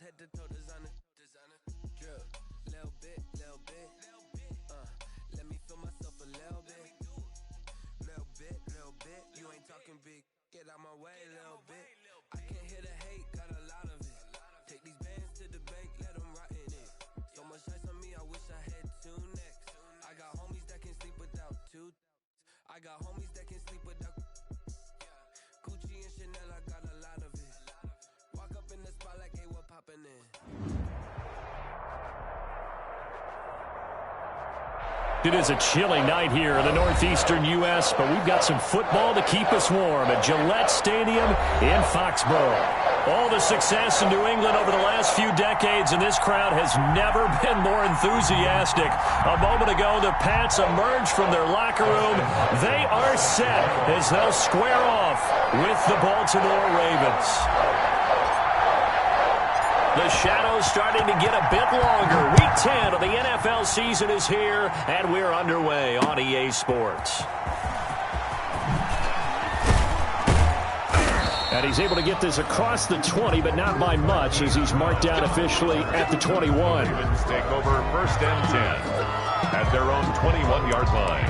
head to toe designer. Drill, little bit. Let me feel myself a little bit. Little bit. You ain't talking big. Get out my way, little bit. I can't hear the hate, got a lot of it. Take these bands to the bank, let them rot in it. So much ice on me, I wish I had two necks. I got homies that can sleep without two. I got homies that can sleep without Gucci and Chanel, I got a lot of it. Walk up in the spot like, hey, what poppin' in? It is a chilly night here in the northeastern U.S., but we've got some football to keep us warm at Gillette Stadium in Foxborough. All the success in New England over the last few decades, and this crowd has never been more enthusiastic. A moment ago, the Pats emerged from their locker room. They are set as they'll square off with the Baltimore Ravens. The shadows starting to get a bit longer. Week 10 of the NFL season is here, and we're underway on EA Sports. And he's able to get this across the 20, but not by much, as he's marked down officially at the 21. Ravens take over 1st and 10 at their own 21-yard line.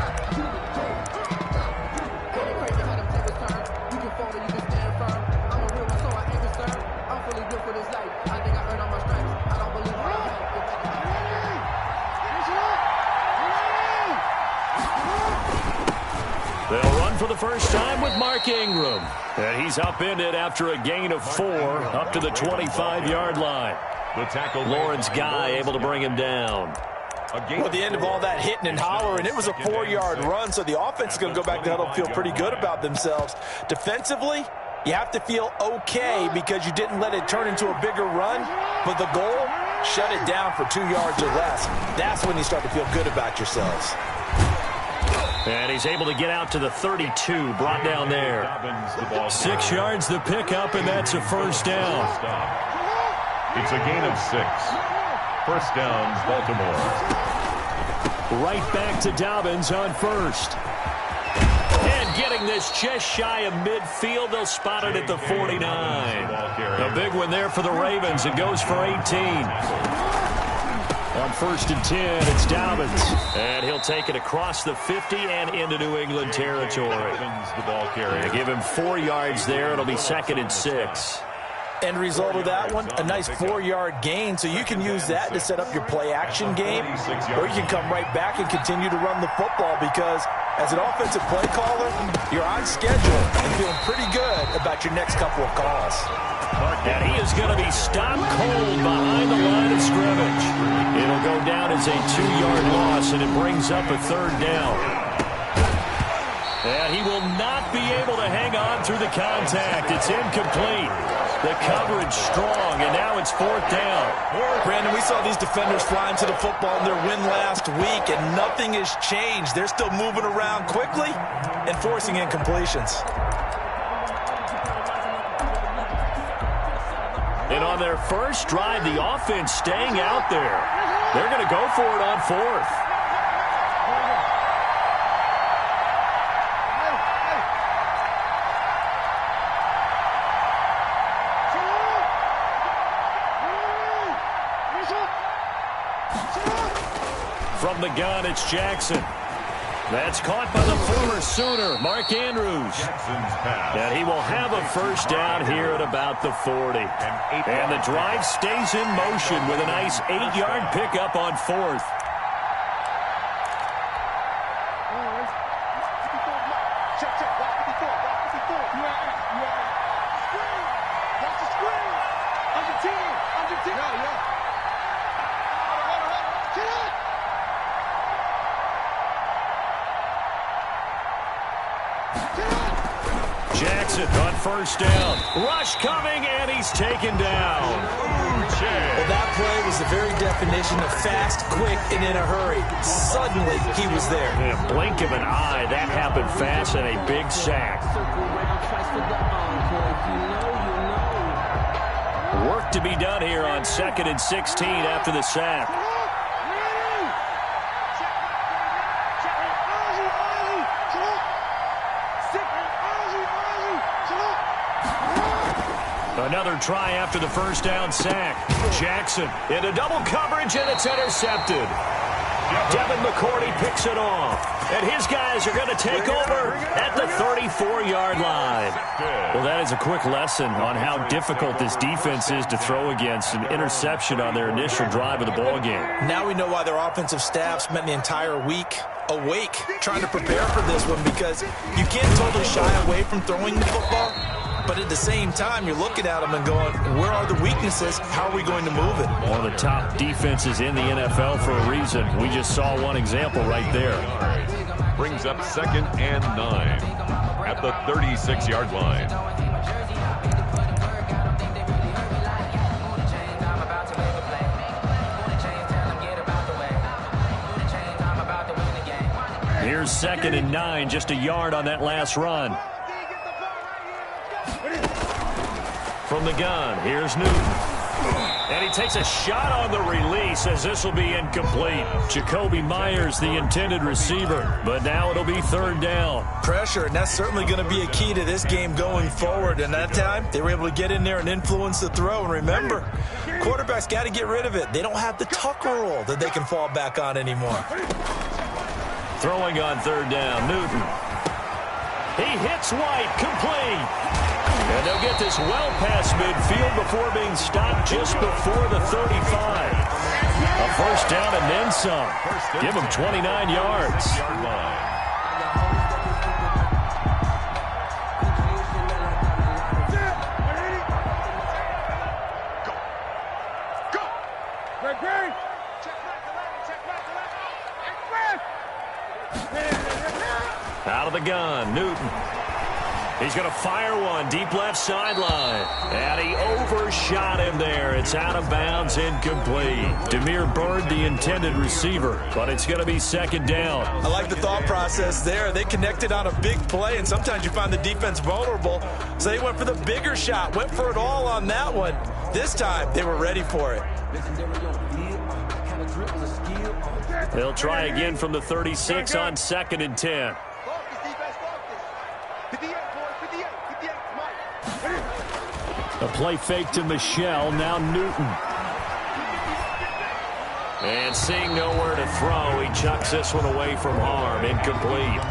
They'll run for the first time with Mark Ingram. And he's upended after a gain of 4 up to the 25-yard line. The tackle, Lawrence Guy able to bring him down. Well, at the end of all that hitting and hollering, it was a 4-yard run, so the offense is going to go back to the huddle and feel pretty good about themselves. Defensively, you have to feel okay because you didn't let it turn into a bigger run, but the goal, shut it down for 2 yards or less. That's when you start to feel good about yourselves. And he's able to get out to the 32, brought down there. 6 yards the pickup, and that's a first down. It's a gain of 6. First down, Baltimore. Right back to Dobbins on first. And getting this just shy of midfield, they'll spot it at the 49. A big one there for the Ravens. It goes for 18. On 1st and 10, it's Dobbins. And he'll take it across the 50 and into New England territory. The ball carrier. They give him 4 yards there. It'll be 2nd and 6. End result of that one, a nice 4-yard gain, so you can use that to set up your play-action game, or you can come right back and continue to run the football because as an offensive play caller, you're on schedule and feeling pretty good about your next couple of calls. And he is going to be stopped cold behind the line of scrimmage. It'll go down as a 2-yard loss, and it brings up a 3rd down. And he will not be able to hang on through the contact. It's incomplete. The coverage strong, and now it's 4th down. Brandon, we saw these defenders flying to the football in their win last week, and nothing has changed. They're still moving around quickly and forcing incompletions. And on their first drive, the offense staying out there. They're going to go for it on 4th. From the gun, it's Jackson. That's caught by the former Sooner, Mark Andrews. And he will have a first down here at about the 40. And the drive stays in motion with a nice 8-yard pickup on 4th. Jackson on first down. Rush coming, and he's taken down. Well, that play was the very definition of fast, quick, and in a hurry. Suddenly, he was there. In a blink of an eye, that happened fast, and a big sack. Work to be done here on 2nd and 16 after the sack. Another try after the first down sack. Jackson into double coverage, and it's intercepted. Devin McCourty picks it off, and his guys are going to take over at the 34-yard line. Well, that is a quick lesson on how difficult this defense is to throw against. An interception on their initial drive of the ball game. Now we know why their offensive staff spent the entire week awake trying to prepare for this one, because you can't totally shy away from throwing the football. But at the same time, you're looking at them and going, where are the weaknesses? How are we going to move it? One of the top defenses in the NFL for a reason. We just saw one example right there. Brings up 2nd and 9 at the 36-yard line. Here's 2nd and 9, just a yard on that last run. From the gun, here's Newton. And he takes a shot on the release, as this will be incomplete. Jacoby Myers, the intended receiver, but now it'll be 3rd down. Pressure, and that's certainly going to be a key to this game going forward. And that time, they were able to get in there and influence the throw. And remember, quarterbacks got to get rid of it. They don't have the tuck rule that they can fall back on anymore. Throwing on 3rd down, Newton. He hits White, complete. And they'll get this well past midfield before being stopped just before the 35. A first down and then some. Give them 29 yards. Out of the gun, Newton. He's going to fire one deep left sideline. And he overshot him there. It's out of bounds, incomplete. Damiere Byrd, the intended receiver, but it's going to be 2nd down. I like the thought process there. They connected on a big play, and sometimes you find the defense vulnerable. So they went for the bigger shot, went for it all on that one. This time, they were ready for it. They'll try again from the 36 on 2nd and 10. A play fake to Michel, now Newton. And seeing nowhere to throw, he chucks this one away from harm, incomplete.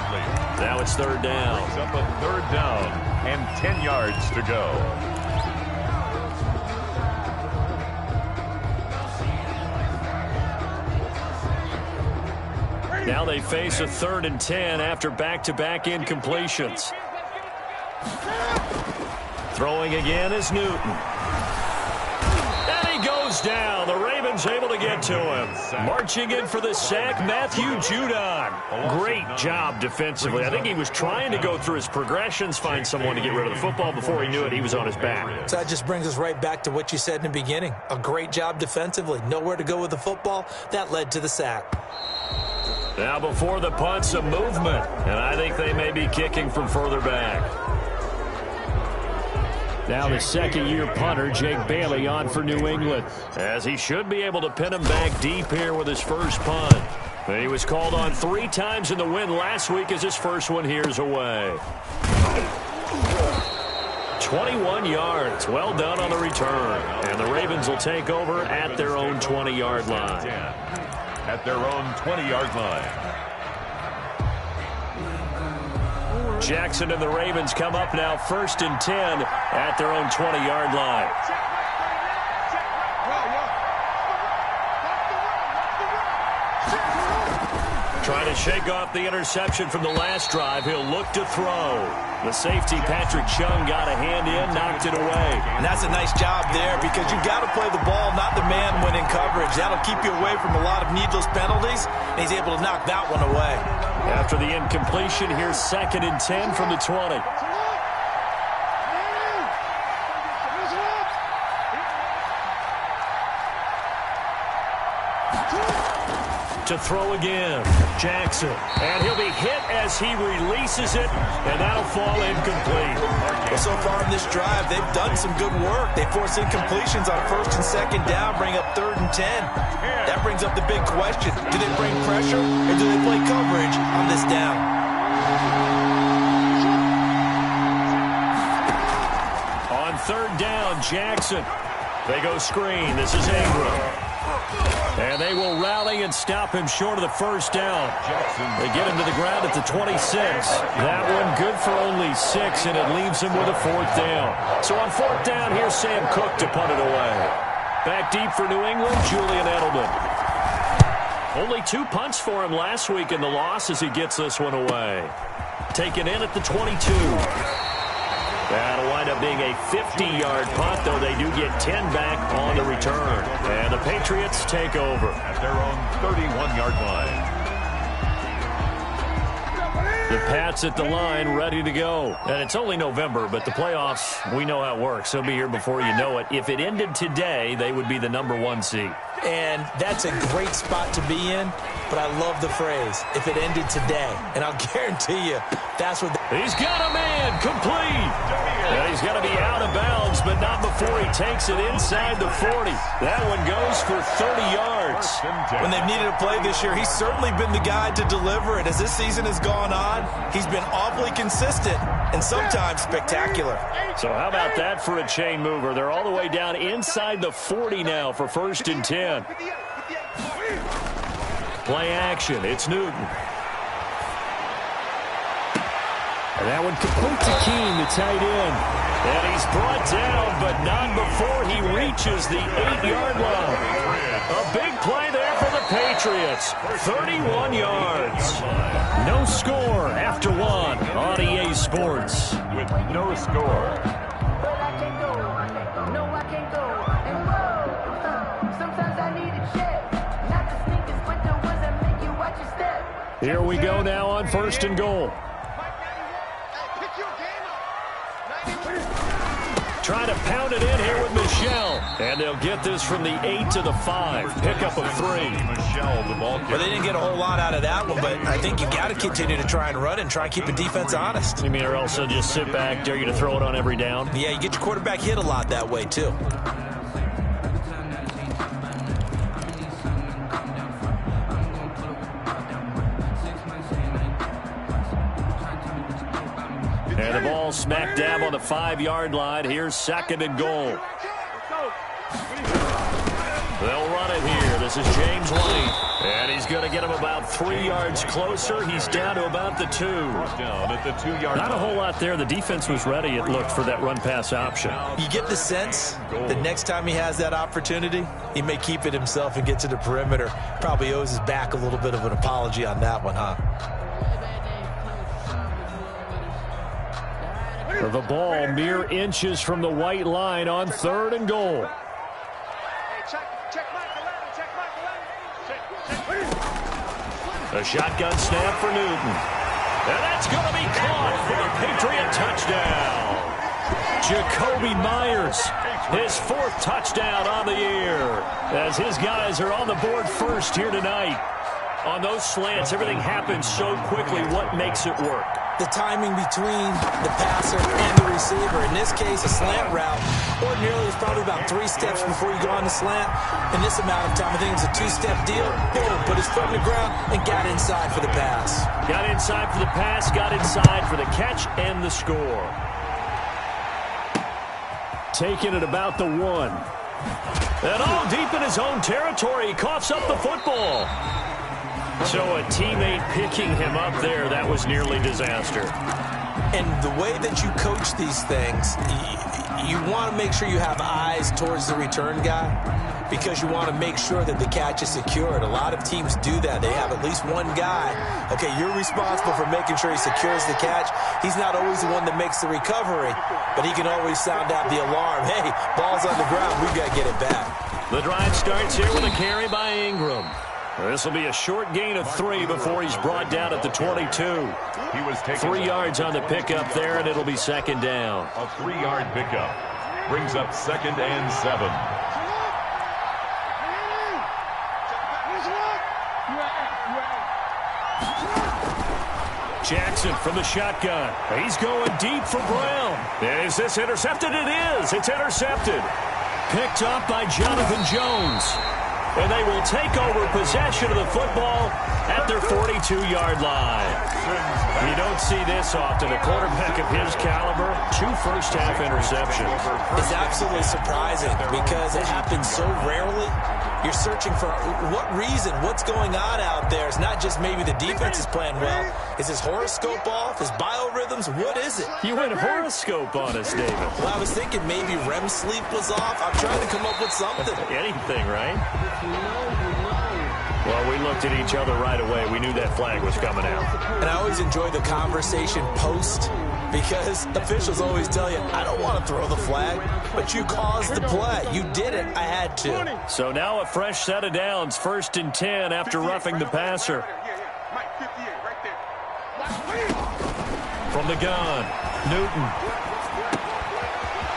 Now it's 3rd down. Brings up a 3rd down and 10 yards to go. Now they face a 3rd and 10 after back-to-back incompletions. Throwing again is Newton. And he goes down. The Ravens able to get to him. Marching in for the sack, Matthew Judon. Great job defensively. I think he was trying to go through his progressions, find someone to get rid of the football. Before he knew it, he was on his back. So that just brings us right back to what you said in the beginning. A great job defensively. Nowhere to go with the football. That led to the sack. Now before the punt, some movement. And I think they may be kicking from further back. Now the 2nd-year punter, Jake Bailey, on for New England, as he should be able to pin him back deep here with his first punt. He was called on 3 times in the win last week as his first one here's away. 21 yards. Well done on the return. And the Ravens will take over at their own 20-yard line. At their own 20-yard line. Jackson and the Ravens come up now 1st and 10 at their own 20-yard line. Trying to shake off the interception from the last drive. He'll look to throw. The safety, Patrick Chung, got a hand in, knocked it away. And that's a nice job there, because you've got to play the ball, not the man when in coverage. That'll keep you away from a lot of needless penalties, and he's able to knock that one away. After the incompletion, here's 2nd and 10 from the 20. To throw again, Jackson, and he'll be hit as he releases it, and that'll fall incomplete. Well, so far in this drive, they've done some good work. They force incompletions on 1st and 2nd down, bring up 3rd and 10. That brings up the big question. Do they bring pressure, or do they play coverage on this down? On 3rd down, Jackson. They go screen. This is Ingram. And they will rally and stop him short of the first down. They get him to the ground at the 26. That one good for only 6, and it leaves him with a 4th down. So on 4th down, here's Sam Cook to punt it away. Back deep for New England, Julian Edelman. Only 2 punts for him last week in the loss as he gets this one away. Taken in at the 22. That'll wind up being a 50-yard punt, though they do get 10 back on the return. And the Patriots take over at their own 31-yard line. The Pats at the line, ready to go. And it's only November, but the playoffs, we know how it works. They'll be here before you know it. If it ended today, they would be the #1 seed. And that's a great spot to be in, but I love the phrase, if it ended today. And I'll guarantee you, that's what... He's got a man, complete. And he's got to be out of bounds, but not before he takes it inside the 40. That one goes for 30 yards. When they've needed a play this year, he's certainly been the guy to deliver it. As this season has gone on, he's been awfully consistent and sometimes spectacular. So how about that for a chain mover? They're all the way down inside the 40 now for 1st and 10. Play action. It's Newton. And that one complete to Keene, the tight end. And he's brought down, but not before he reaches the 8-yard line. A big play there for the Patriots. 31 yards. No score after 1 on EA Sports. With no score. Here we go now on 1st and goal. Trying to pound it in here with Michel. And they'll get this from the 8 to the 5. Pickup of 3. Michel, the ball. Well, they didn't get a whole lot out of that one, but I think you got to continue to try and run and try and keep the defense honest. You mean, or else they'll just sit back, dare you to throw it on every down? Yeah, you get your quarterback hit a lot that way, too. And the ball smack dab on the 5-yard line. Here's 2nd and goal. They'll run it here. This is James White. And he's going to get him about 3 yards closer. He's down to about the 2. Down at the 2-yard line. Not a whole lot there. The defense was ready, it looked, for that run-pass option. You get the sense that next time he has that opportunity, he may keep it himself and get to the perimeter. Probably owes his back a little bit of an apology on that one, huh? The ball mere inches from the white line on 3rd and goal. A shotgun snap for Newton. And that's going to be caught for the Patriot touchdown. Jakobi Meyers, his 4th touchdown on the year, as his guys are on the board first here tonight. On those slants, everything happens so quickly. What makes it work? The timing between the passer and the receiver. In this case, a slant route. Ordinarily, it's probably about 3 steps before you go on the slant. In this amount of time, I think it was a 2-step deal. Boom, put his foot on the ground and got inside for the pass. Got inside for the pass, got inside for the catch and the score. Taking it about the 1. And all deep in his own territory, he coughs up the football. So a teammate picking him up there, that was nearly disaster. And the way that you coach these things, you want to make sure you have eyes towards the return guy because you want to make sure that the catch is secured. A lot of teams do that. They have at least one guy. Okay, you're responsible for making sure he secures the catch. He's not always the one that makes the recovery, but he can always sound out the alarm. Hey, ball's on the ground. We've got to get it back. The drive starts here with a carry by Ingram. This will be a short gain of 3 before he's brought down at the 22. He was taking 3 yards on the pickup there, and it'll be 2nd down. A 3-yard pickup brings up 2nd and 7. Jackson from the shotgun. He's going deep for Brown. Is this intercepted? It is. It's intercepted. Picked up by Jonathan Jones. and they will take over possession of the football at their 42-yard line. You don't see this often. A quarterback of his caliber, 2 first-half interceptions. It's absolutely surprising because it happens so rarely. You're searching for what reason, what's going on out there. It's not just maybe the defense is playing well. Is his horoscope off? His biorhythms? What is it? You went horoscope on us, David. Well, I was thinking maybe REM sleep was off. I'm trying to come up with something. Anything, right? Well, we looked at each other right away. We knew that flag was coming out. And I always enjoy the conversation post because officials always tell you, I don't want to throw the flag, but you caused the play. You did it. I had to. So now a fresh set of downs, 1st and 10 after roughing the passer. From the gun, Newton.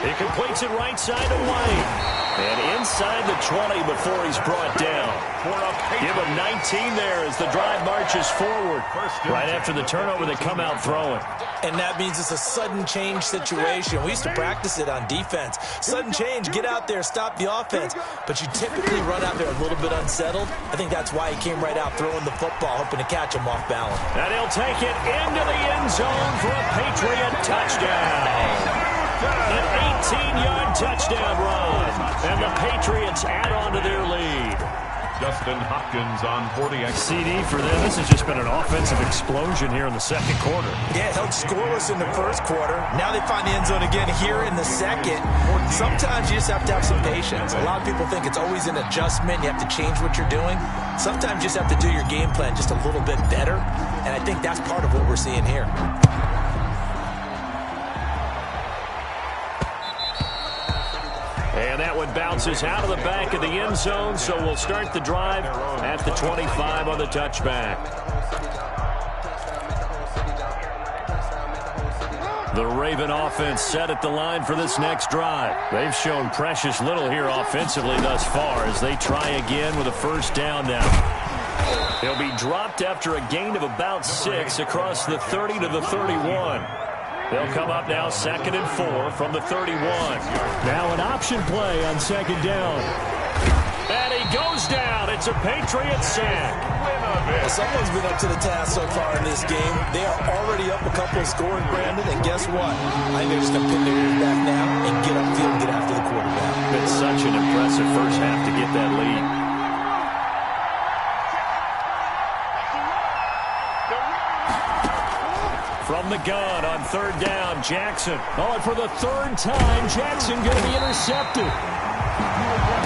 He completes it right side to White. And inside the 20 before he's brought down. Give him 19 there as the drive marches forward. Right after the turnover, they come out throwing. And that means it's a sudden change situation. We used to practice it on defense. Sudden change, get out there, stop the offense. But you typically run out there a little bit unsettled. I think that's why he came right out throwing the football, hoping to catch him off balance. And he'll take it into the end zone for a Patriot touchdown. An 18-yard touchdown run. And the Patriots add on to their lead. Justin Hopkins on 40X. CD for them. This has just been an offensive explosion here in the second quarter. Yeah, held scoreless in the first quarter. Now they find the end zone again here in the second. Sometimes you just have to have some patience. A lot of people think it's always an adjustment. You have to change what you're doing. Sometimes you just have to do your game plan just a little bit better. And I think that's part of what we're seeing here. And that one bounces out of the back of the end zone, so we'll start the drive at the 25 on the touchback. The Raven offense set at the line for this next drive. They've shown precious little here offensively thus far as they try again with a first down now. He'll be dropped after a gain of about 6 across the 30 to the 31. They'll come up now 2nd and 4 from the 31. Now an option play on 2nd down. And he goes down. It's a Patriot sack. Well, someone's been up to the task so far in this game. They are already up a couple of scoring, Brandon, and guess what? I think they're just going to pin their ears back now and get upfield and get after the quarterback. Been such an impressive first half to get that lead. From the gun on 3rd down, Jackson. Oh, and for the 3rd time, Jackson going to be intercepted.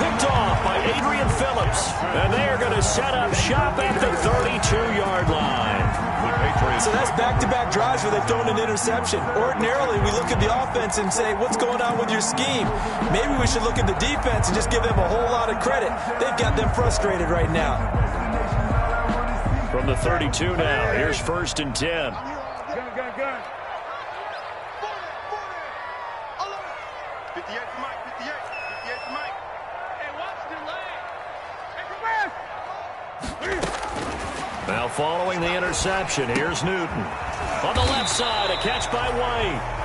Picked off by Adrian Phillips. And they are going to set up shop at the 32-yard line. So that's back-to-back drives where they've thrown an interception. Ordinarily, we look at the offense and say, what's going on with your scheme? Maybe we should look at the defense and just give them a whole lot of credit. They've got them frustrated right now. From the 32 now, here's 1st and 10. Now following the interception, here's Newton. On the left side, a catch by White.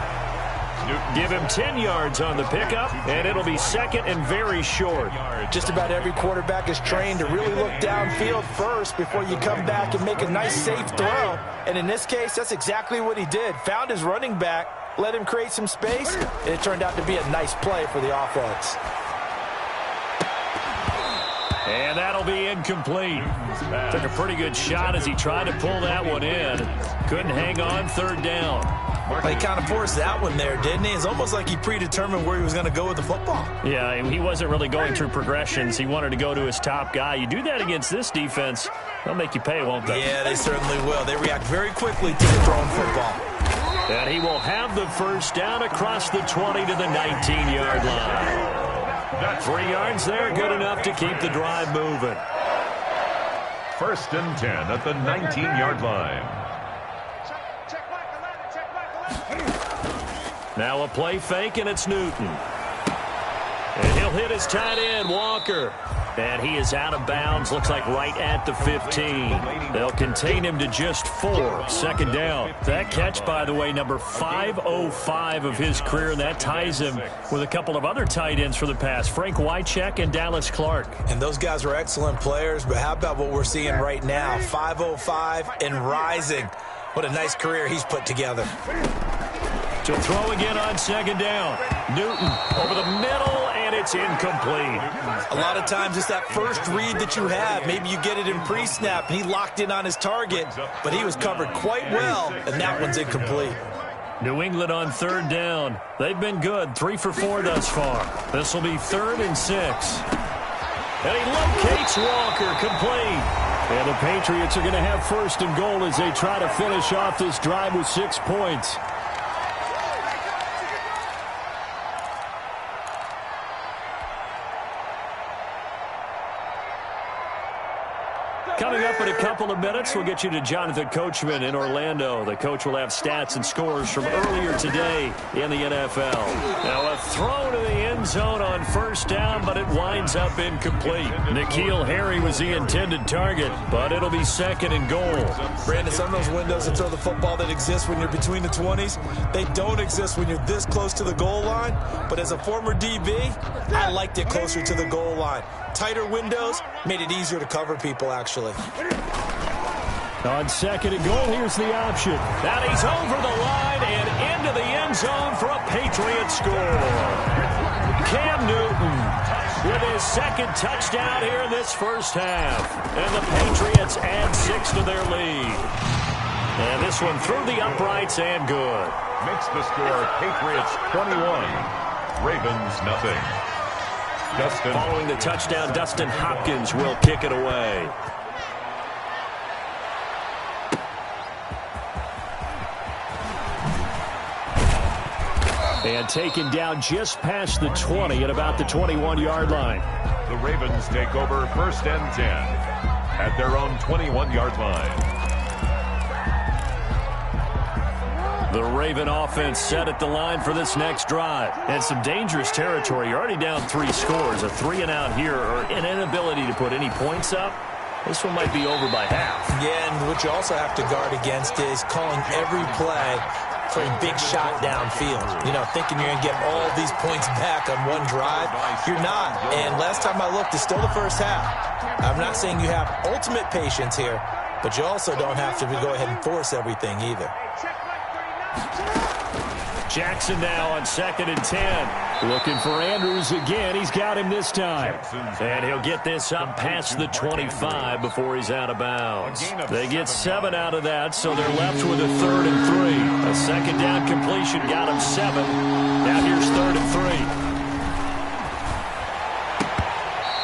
Give him 10 yards on the pickup, and it'll be 2nd and very short. Just about every quarterback is trained to really look downfield first before you come back and make a nice, safe throw. And in this case, that's exactly what he did. Found his running back, let him create some space, and it turned out to be a nice play for the offense. And that'll be incomplete. Took a pretty good shot as he tried to pull that one in. Couldn't hang on 3rd down. Well, he kind of forced that one there, didn't he? It's almost like he predetermined where he was going to go with the football. Yeah, he wasn't really going through progressions. He wanted to go to his top guy. You do that against this defense, they'll make you pay, won't they? Yeah, they certainly will. They react very quickly to the thrown football. And he will have the first down across the 20 to the 19-yard line. 3 yards there, good enough to keep the drive moving. 1st and 10 at the 19-yard line. Now a play fake, and it's Newton. And he'll hit his tight end, Walker. And he is out of bounds, looks like right at the 15. They'll contain him to just 4. Second down. That catch, by the way, number 505 of his career, and that ties him with a couple of other tight ends for the pass, Frank Wycheck and Dallas Clark. And those guys are excellent players, but how about what we're seeing right now? 505 and rising. What a nice career he's put together. To throw again on second down. Newton over the middle, and it's incomplete. A lot of times it's that first read that you have. Maybe you get it in pre-snap, and he locked in on his target, but he was covered quite well, and that one's incomplete. New England on third down. They've been good, 3 for 4 thus far. This will be 3rd and 6. And he locates Walker, complete. And the Patriots are going to have 1st and goal as they try to finish off this drive with 6 points. Coming up in a couple of minutes, we'll get you to Jonathan Coachman in Orlando. The coach will have stats and scores from earlier today in the NFL. Now a throw to the end zone on 1st down, but it winds up incomplete. N'Keal Harry was the intended target, but it'll be 2nd and goal. Brandon, some of those windows to throw the football that exist when you're between the 20s, they don't exist when you're this close to the goal line. But as a former DB, I liked it closer to the goal line. Tighter windows made it easier to cover people, actually. On 2nd and goal, here's the option. Now he's over the line and into the end zone for a Patriot score. Cam Newton with his 2nd touchdown here in this first half. And the Patriots add 6 to their lead. And this one through the uprights and good. Makes the score Patriots 21, Ravens nothing. Following the touchdown, Dustin Hopkins will kick it away. And taken down just past the 20 at about the 21-yard line. The Ravens take over 1st and 10 at their own 21-yard line. The Raven offense set at the line for this next drive. And some dangerous territory. You're already down 3 scores. A 3-and-out here or an inability to put any points up. This one might be over by half. Yeah, and what you also have to guard against is calling every play for a big shot downfield. You know, thinking you're going to get all these points back on one drive. You're not. And last time I looked, it's still the first half. I'm not saying you have ultimate patience here, but you also don't have to go ahead and force everything either. Jackson now on 2nd and 10. Looking for Andrews again. He's got him this time. And he'll get this up past the 25 before he's out of bounds. They get 7 out of that, so they're left with a 3rd and 3. A 2nd down completion got him 7. Now here's 3rd and 3.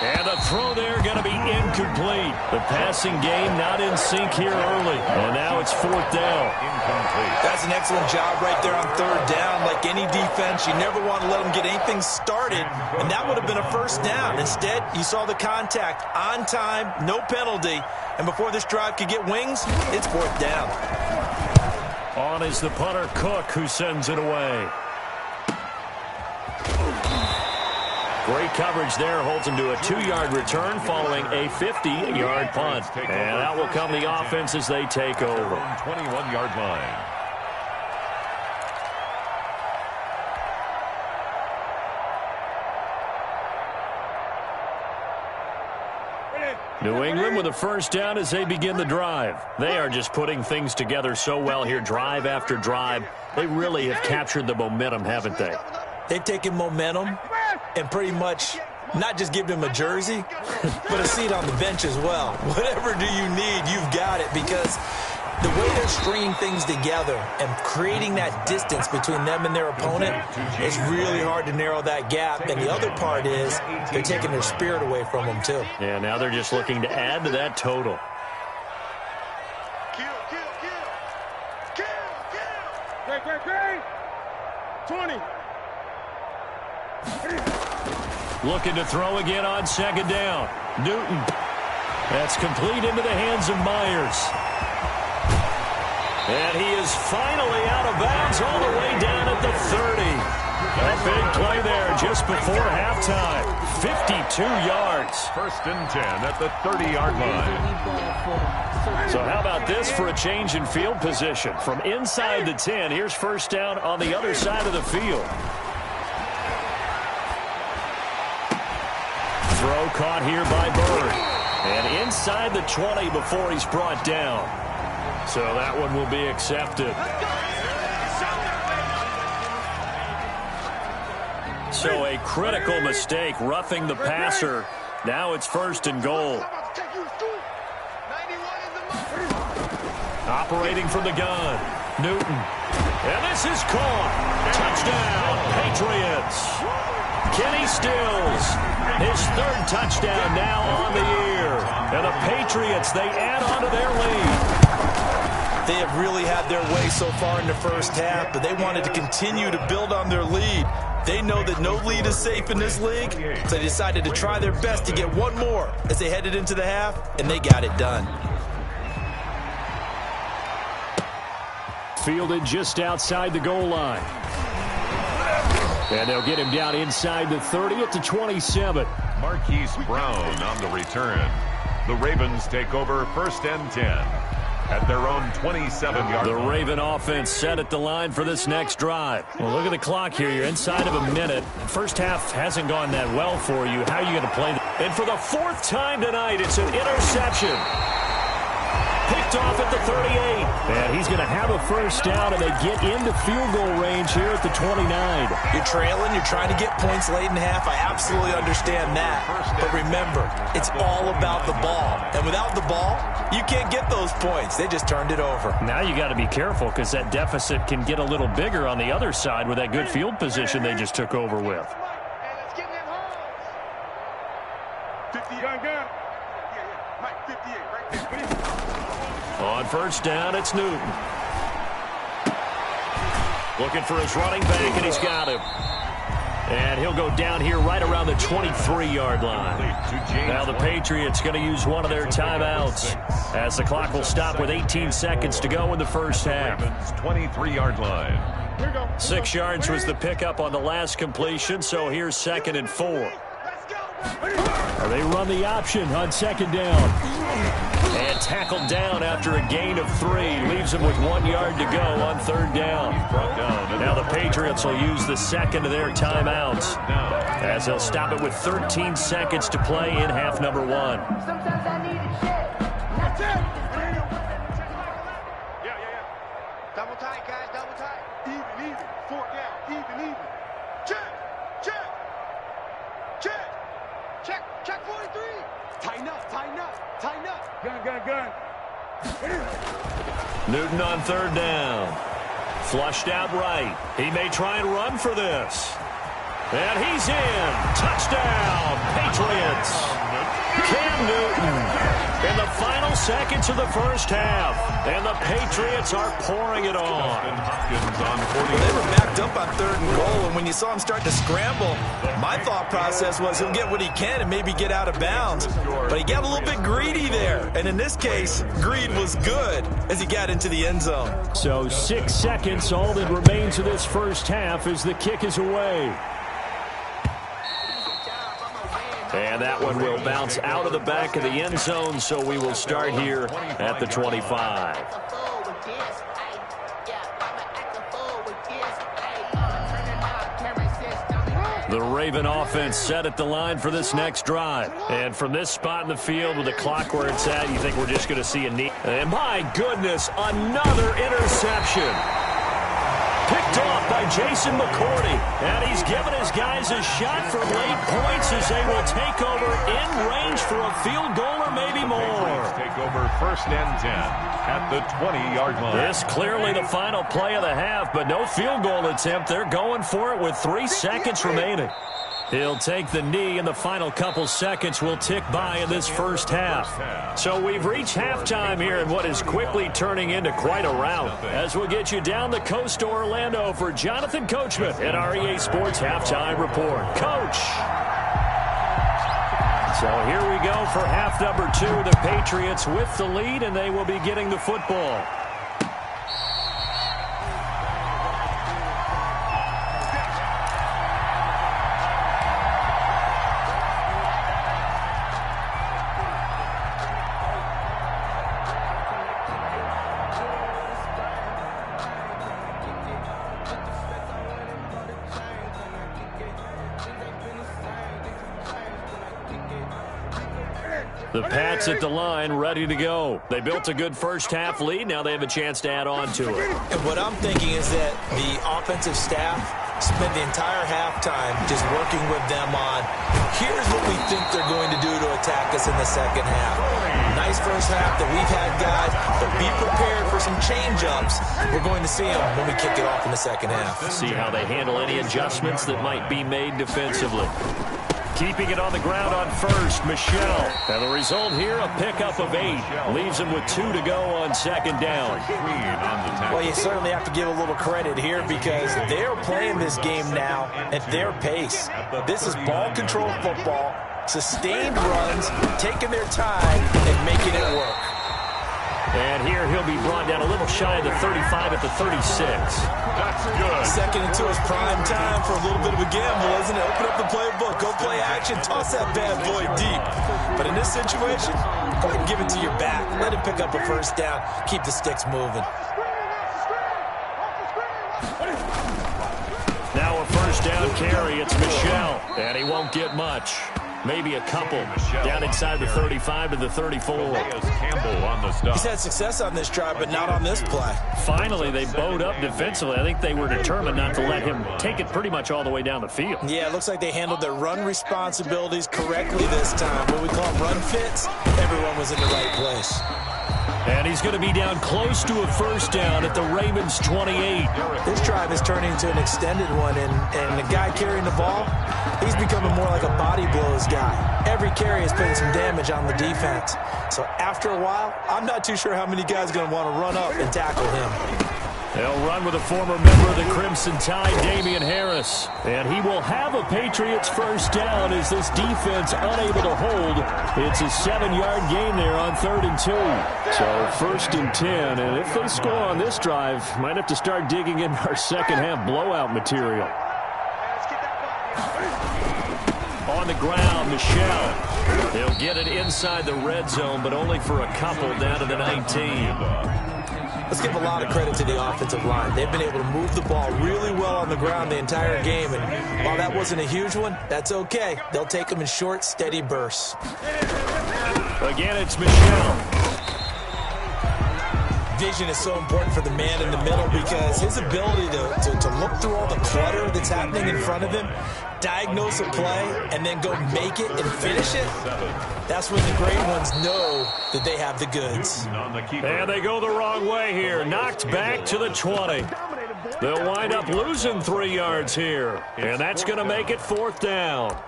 And the throw there going to be incomplete. The passing game not in sync here early. And now it's 4th down. Incomplete. That's an excellent job right there on 3rd down. Like any defense, you never want to let them get anything started. And that would have been a 1st down. Instead, you saw the contact on time, no penalty. And before this drive could get wings, it's 4th down. On is the punter, Cook, who sends it away. Great coverage there, holds him to a 2-yard return following a 50-yard punt. And that will come the offense as they take over. 21-yard line. New England with a 1st down as they begin the drive. They are just putting things together so well here, drive after drive. They really have captured the momentum, haven't they? They've taken momentum and pretty much not just given him a jersey, but a seat on the bench as well. Whatever do you need, you've got it, because the way they're stringing things together and creating that distance between them and their opponent is really hard to narrow that gap. And the other part is they're taking their spirit away from them, too. Yeah, now they're just looking to add to that total. Great. 20. Looking to throw again on 2nd down. Newton. That's complete into the hands of Myers. And he is finally out of bounds all the way down at the 30. A big play there just before halftime. 52 yards. 1st and 10 at the 30-yard line. So how about this for a change in field position? From inside the 10, here's 1st down on the other side of the field. Throw caught here by Bird. And inside the 20 before he's brought down. So that one will be accepted. So a critical mistake, roughing the passer. Now it's 1st and goal. Operating from the gun, Newton. And this is caught. Touchdown, Patriots. Kenny Stills, his 3rd touchdown now on the year. And the Patriots, they add on to their lead. They have really had their way so far in the first half, but they wanted to continue to build on their lead. They know that no lead is safe in this league, so they decided to try their best to get one more as they headed into the half, and they got it done. Fielded just outside the goal line. And they'll get him down inside the 30 at the 27. Marquise Brown on the return. The Ravens take over 1st and 10 at their own 27-yard line. The Raven offense set at the line for this next drive. Well, look at the clock here. You're inside of a minute. First half hasn't gone that well for you. How are you going to play that? And for the 4th time tonight, it's an interception. Picked off at the 38. And he's going to have a 1st down, and they get into field goal range here at the 29. You're trailing. You're trying to get points late in half. I absolutely understand that. But remember, it's all about the ball. And without the ball, you can't get those points. They just turned it over. Now you got to be careful because that deficit can get a little bigger on the other side with that good field position they just took over with. On 1st down, it's Newton. Looking for his running back, and he's got him. And he'll go down here right around the 23-yard line. Now the Patriots going to use one of their timeouts as the clock will stop with 18 seconds to go in the first half. 23-yard line. 6 yards was the pickup on the last completion, so here's 2nd and 4. They run the option on 2nd down. And tackled down after a gain of 3. Leaves him with 1 yard to go on 3rd down. Now the Patriots will use the 2nd of their timeouts as they'll stop it with 13 seconds to play in half number 1. Sometimes I need a check. That's it. Yeah. Double tight, guys. Double tight. Even. 4th down. Even. Check. Check 43. Tighten up. Gun. Newton on 3rd down. Flushed out right. He may try and run for this. And he's in. Touchdown, Patriots. Cam Newton in the final seconds of the first half. And the Patriots are pouring it on. They were backed up on 3rd and goal, and when you saw him start to scramble, my thought process was he'll get what he can and maybe get out of bounds. But he got a little bit greedy there. And in this case, greed was good as he got into the end zone. So 6 seconds, all that remains of this first half as the kick is away. And that one will bounce out of the back of the end zone, so we will start here at the 25. The Raven offense set at the line for this next drive. And from this spot in the field with the clock where it's at, you think we're just going to see a knee. And my goodness, another interception. Picked off by Jason McCourty. And he's given his guys a shot for late points as they will take over in range for a field goal or maybe more. Take over 1st and 10 at the 20-yard line. This clearly the final play of the half, but no field goal attempt. They're going for it with 3 seconds remaining. He'll take the knee, and the final couple seconds will tick by in this first half. So we've reached halftime here in what is quickly turning into quite a rout. As we'll get you down the coast to Orlando for Jonathan Coachman at our EA Sports Halftime Report. Coach! So here we go for half number 2. The Patriots with the lead, and they will be getting the football. The Pats at the line, ready to go. They built a good first-half lead. Now they have a chance to add on to it. And what I'm thinking is that the offensive staff spent the entire halftime just working with them on, here's what we think they're going to do to attack us in the second half. Nice first half that we've had, guys, but be prepared for some change-ups. We're going to see them when we kick it off in the second half. See how they handle any adjustments that might be made defensively. Keeping it on the ground on first, Michel. And the result here, a pickup of 8. Leaves him with 2 to go on second down. Well, you certainly have to give a little credit here because they're playing this game now at their pace. This is ball control football, sustained runs, taking their time and making it work. And here he'll be brought down a little shy of the 35 at the 36. That's good. Second and 2 is prime time for a little bit of a gamble, isn't it? Open up the playbook, go play action, toss that bad boy deep. But in this situation, go ahead and give it to your back. Let him pick up a first down, keep the sticks moving. Now a first down carry, it's Michel, and he won't get much. Maybe a couple. Down inside the 35 to the 34. Campbell on the stop. He's had success on this drive, but not on this play. Finally, they bowed up defensively. I think they were determined not to let him take it pretty much all the way down the field. Yeah, it looks like they handled their run responsibilities correctly this time. What we call run fits, everyone was in the right place. And he's going to be down close to a first down at the Ravens 28. This drive is turning into an extended one, and the guy carrying the ball, he's becoming more like a body blows guy. Every carry is putting some damage on the defense. So after a while, I'm not too sure how many guys are going to want to run up and tackle him. They'll run with a former member of the Crimson Tide, Damian Harris. And he will have a Patriots first down as this defense unable to hold. It's a 7-yard gain there on 3rd and 2. So 1st and 10. And if they score on this drive, might have to start digging in our second half blowout material. On the ground, Michel. They'll get it inside the red zone, but only for a couple down to the 19. Let's give a lot of credit to the offensive line. They've been able to move the ball really well on the ground the entire game. And while that wasn't a huge one, that's okay. They'll take them in short, steady bursts. Again, it's Michel. Vision is so important for the man in the middle because his ability to look through all the clutter that's happening in front of him, diagnose a play, and then go make it and finish it, that's when the great ones know that they have the goods. And they go the wrong way here. Knocked back to the 20. They'll wind up losing 3 yards here. And that's going to make it 4th down.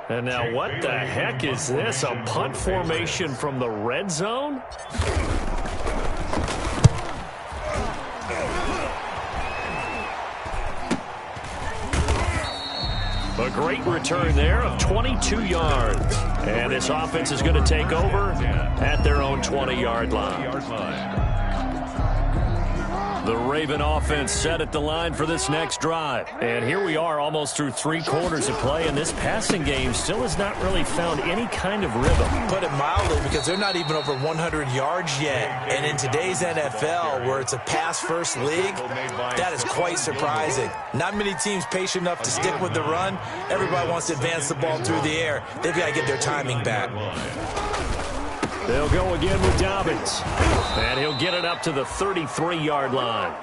And now what the heck is this? A punt formation from the red zone? A great return there of 22 yards. And this offense is going to take over at their own 20-yard line. The Raven offense set at the line for this next drive. And here we are almost through 3 quarters of play, and this passing game still has not really found any kind of rhythm. Put it mildly, because they're not even over 100 yards yet. And in today's NFL, where it's a pass-first league, that is quite surprising. Not many teams patient enough to stick with the run. Everybody wants to advance the ball through the air. They've got to get their timing back. They'll go again with Dobbins. And he'll get it up to the 33-yard line.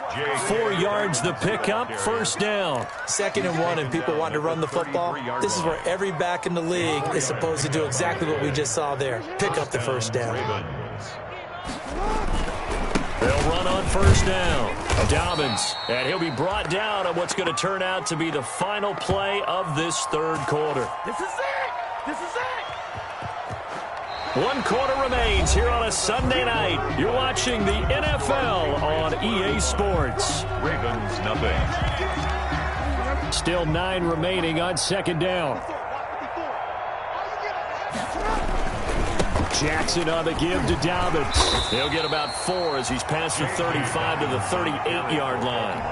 4 yards the pickup, first down. 2nd and 1, and people want to run the football. This is where every back in the league is supposed to do exactly what we just saw there. Pick up the first down. They'll run on first down. Dobbins. And he'll be brought down on what's going to turn out to be the final play of this 3rd quarter. This is it! This is it! 1 quarter remains here on a Sunday night. You're watching the NFL on EA Sports. Ravens nothing. Still 9 remaining on 2nd down. Jackson on the give to Dobbins. He'll get about 4 as he's past the 35 to the 38-yard line.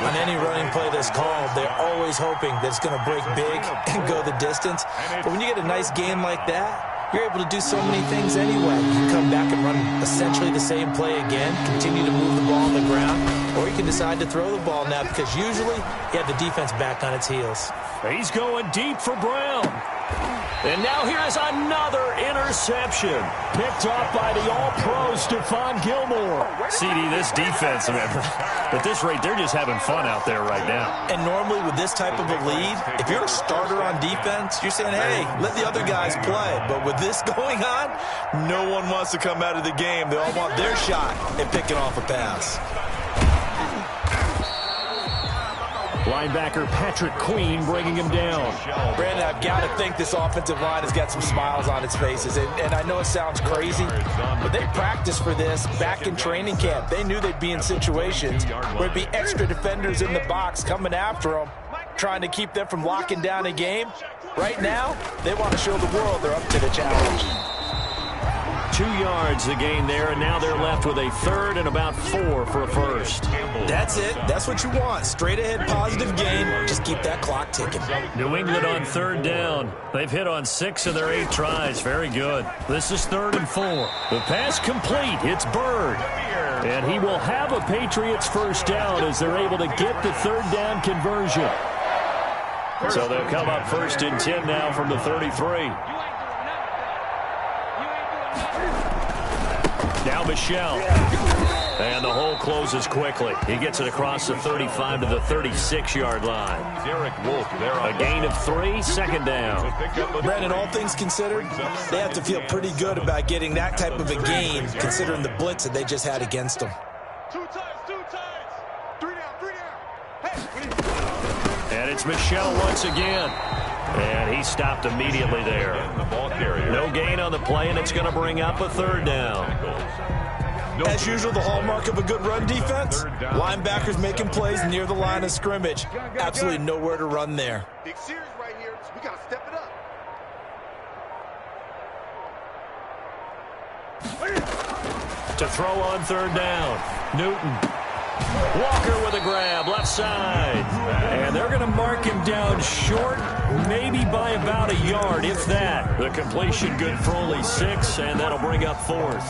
On any running play that's called, they're always hoping that it's going to break big and go the distance. But when you get a nice game like that, you're able to do so many things anyway. You can come back and run a essentially the same play again, continue to move the ball on the ground, or you can decide to throw the ball now because usually you have the defense back on its heels. He's going deep for Brown. And now here's another interception. Picked off by the all-pro Stephon Gilmore. CD, this defense, at this rate, they're just having fun out there right now. And normally with this type of a lead, if you're a starter on defense, you're saying, hey, let the other guys play. But with this going on, no one wants to come out of the game. They all want their shot at picking off a pass. Linebacker Patrick Queen bringing him down. Brandon, I've got to think this offensive line has got some smiles on its faces. And I know it sounds crazy, but they practiced for this back in training camp. They knew they'd be in situations where it'd be extra defenders in the box coming after them, trying to keep them from locking down a game. Right now, they want to show the world they're up to the challenge. 2 yards the gain there, and now they're left with a third and about 4 for a first. That's it. That's what you want. Straight ahead, positive gain. Just keep that clock ticking. New England on third down. They've hit on 6 of their 8 tries. Very good. This is 3rd and 4. The pass complete. It's Byrd. And he will have a Patriots first down as they're able to get the third down conversion. So they'll come up 1st and 10 now from the 33. Now Michel. And the hole closes quickly. He gets it across the 35 to the 36-yard line. Derek Wolfe there. A gain of 3, second down. Brandon, all things considered, they have to feel pretty good about getting that type of a gain, considering the blitz that they just had against them. 2 times. 3 down. Hey. And it's Michel once again. And he stopped immediately there. No gain on the play, and it's going to bring up a third down. As usual, the hallmark of a good run defense, linebackers making plays near the line of scrimmage. Absolutely nowhere to run there. Big series right here. We got to step it up. To throw on third down, Newton. Walker with a grab, left side. And they're going to mark him down short, maybe by about a yard, if that. The completion good for only 6, and that'll bring up 4th.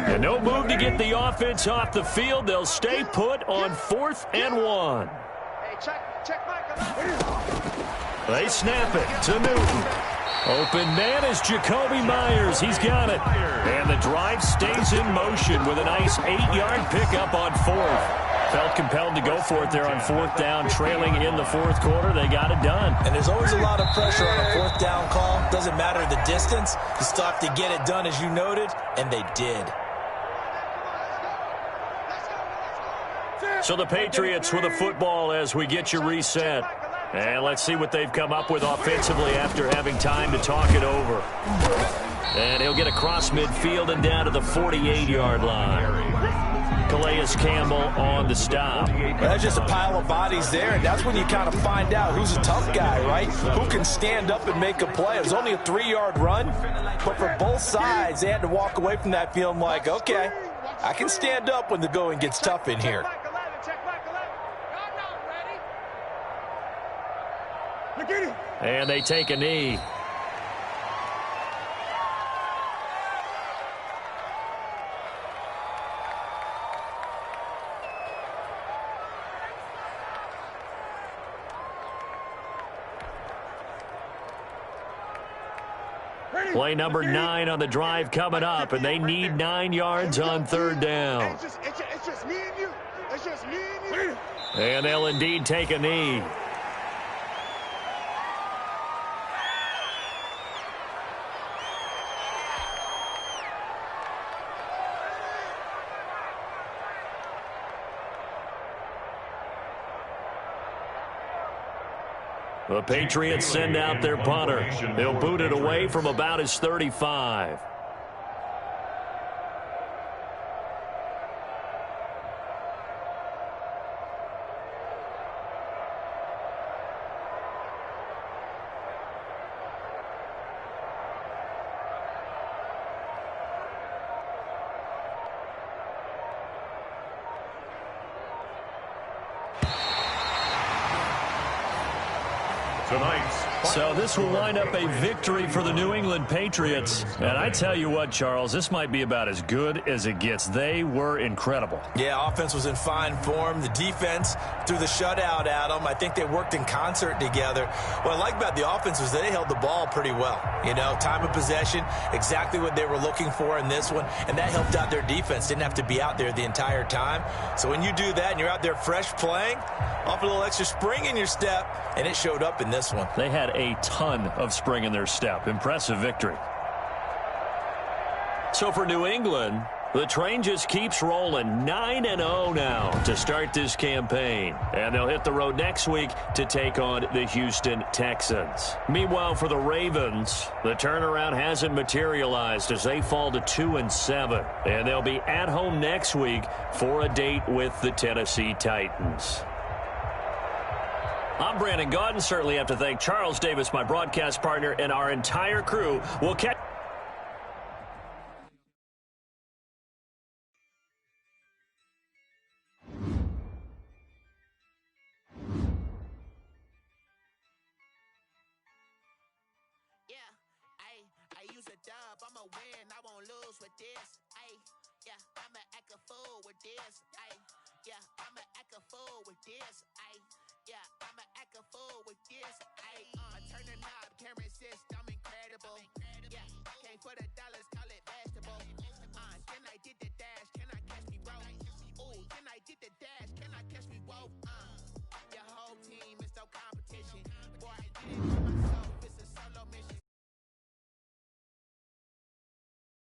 And no move to get the offense off the field. They'll stay put on 4th and 1. Hey, check Mike. They snap it to Newton. Open man is Jacoby Myers. He's got it. And the drive stays in motion with a nice 8-yard pickup on 4th. Felt compelled to go for it there on 4th down, trailing in the 4th quarter. They got it done. And there's always a lot of pressure on a 4th down call. Doesn't matter the distance. You still have to get it done, as you noted, and they did. So the Patriots with the football as we get you reset. And let's see what they've come up with offensively after having time to talk it over. And he'll get across midfield and down to the 48-yard line. Calais Campbell on the stop. That's just a pile of bodies there, and that's when you kind of find out who's a tough guy, right? Who can stand up and make a play. It was only a 3-yard run, but for both sides, they had to walk away from that feeling like, okay, I can stand up when the going gets tough in here. And they take a knee. Play number 9 on the drive coming up, and they need 9 yards on third down. It's just me and you. It's just me and you. And they'll indeed take a knee. The Patriots send out their punter. They'll boot it away from about his 35. So this will wind up a victory for the New England Patriots. And I tell you what, Charles, this might be about as good as it gets. They were incredible. Yeah, offense was in fine form. The defense threw the shutout at them. I think they worked in concert together. What I like about the offense was they held the ball pretty well. You know, time of possession, exactly what they were looking for in this one. And that helped out their defense. Didn't have to be out there the entire time. So when you do that and you're out there fresh playing, offer a little extra spring in your step, and it showed up in this one. They had a ton of spring in their step. Impressive victory. So for New England, the train just keeps rolling 9-0 now to start this campaign. And they'll hit the road next week to take on the Houston Texans. Meanwhile, for the Ravens, the turnaround hasn't materialized as they fall to 2-7. And they'll be at home next week for a date with the Tennessee Titans. I'm Brandon Gaudin. Certainly have to thank Charles Davis, my broadcast partner, and our entire crew. We'll catch... I use a dub, I'ma win, I won't lose with this. I'ma act a fool with this. I'ma act a fool with this. I'ma act a fool with this. I turn the knob, camera assist, I'm incredible.